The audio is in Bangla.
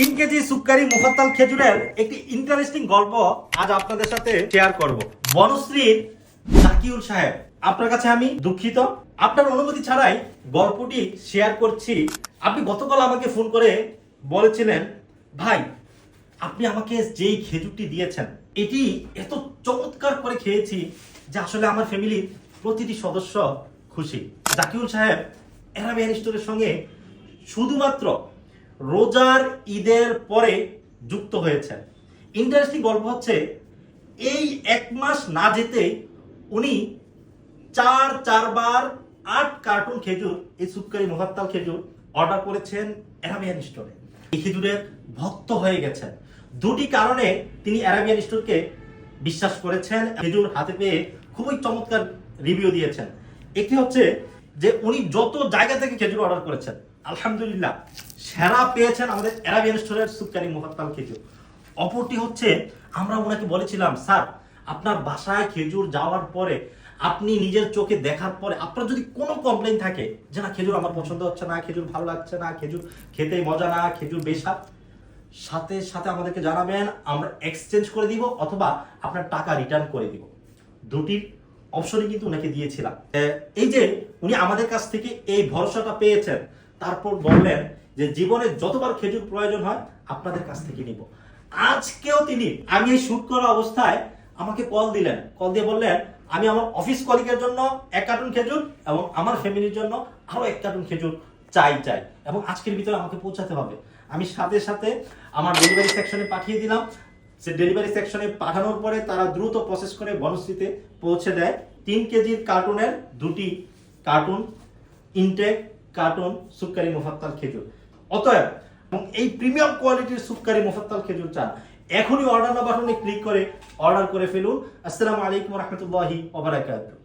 3 কেজি সুক্কারি মুফাত্তাল খেজুরের একটি ইন্টারেস্টিং গল্প আজ আপনাদের সাথে শেয়ার করব। বনশ্রীর জাকিউল সাহেব, আপনার কাছে আমি দুঃখিত, আপনার অনুমতি ছাড়াই গল্পটি শেয়ার করছি। আপনি গতকাল আমাকে ফোন করে বলেছিলেন, ভাই আপনি আমাকে যেই খেজুরটি দিয়েছেন এটি এত চমৎকার করে খেয়েছি যে আসলে আমার ফ্যামিলির প্রতিটি সদস্য খুশি। জাকিউল সাহেব অ্যারাবিয়ান স্টোরের সঙ্গে শুধুমাত্র রোজার ঈদের পরে যুক্ত হয়েছেন। ইন্টারেস্টিং গল্প হচ্ছে, এই 1 মাস না যেতে উনি চারবার 8 কার্টুন খেজুর, এই সুক্কারি মুফাত্তাল খেজুর অর্ডার করেছেন অ্যারাবিয়ান স্টোরে। এই খেজুরের ভক্ত হয়ে গেছেন। দুটি কারণে তিনি অ্যারাবিয়ান স্টোরকে বিশ্বাস করেছেন, খেজুর হাতে পেয়ে খুবই চমৎকার রিভিউ দিয়েছেন। একটি হচ্ছে যে উনি যত জায়গা থেকে খেজুর অর্ডার করেছেন আলহামদুলিল্লাহ সেরা পেয়েছেন আমাদের অ্যারাবিয়ান স্টোরের সুক্কারি মুফাত্তাল খেজুর। অপরটি হচ্ছে, আমরা ওনাকে বলেছিলাম, স্যার আপনার বাসায় খেজুর যাওয়ার পরে আপনি নিজের চোখে দেখার পরে আপনার যদি কোনো কমপ্লেইন থাকে যে না খেজুর আমার পছন্দ হচ্ছে না, খেজুর ভালো লাগছে না, খেজুর খেতে মজা না, খেজুর বেস্বাদ, সাথে সাথে আমাদেরকে জানাবেন, আমরা এক্সচেঞ্জ করে দিব অথবা আপনার টাকা রিটার্ন করে দিব। দুটির অপশনই কিন্তু ওনাকে দিয়েছিলাম। এই যে উনি আমাদের কাছ থেকে এই ভরসাটা পেয়েছেন, তারপর বললেন যে জীবনে যতবার খেজুর প্রয়োজন হয় আপনাদের কাছ থেকে নিব। আজকেও তিনি, আমি এই শুট করা অবস্থায় আমাকে কল দিলেন, কল দিয়ে বললেন আমি আমার অফিস কলিগের জন্য 1 কার্টুন খেজুর এবং আমার ফ্যামিলির জন্য আরো 1 কার্টুন খেজুর চাই এবং আজকের ভিতরে আমাকে পৌঁছাতে হবে। আমি সাথে সাথে আমার ডেলিভারি সেকশনে পাঠিয়ে দিলাম। সে ডেলিভারি সেকশনে পাঠানোর পরে তারা দ্রুত প্রসেস করে বনশ্রীতে পৌঁছে দেয় 3 কেজির কার্টুনের 2টি কার্টুন ইনটেক কার্টুন সুক্কারি মুফাত্তাল খেজুর। অতএব এবং এই প্রিমিয়াম কোয়ালিটির সুক্কারি মুফাত্তাল খেজুর চান, এখনই অর্ডার না বাটনে ক্লিক করে অর্ডার করে ফেলুন। আসসালামু আলাইকুম ওয়া রাহমাতুল্লাহি ওয়া বারাকাতুহু।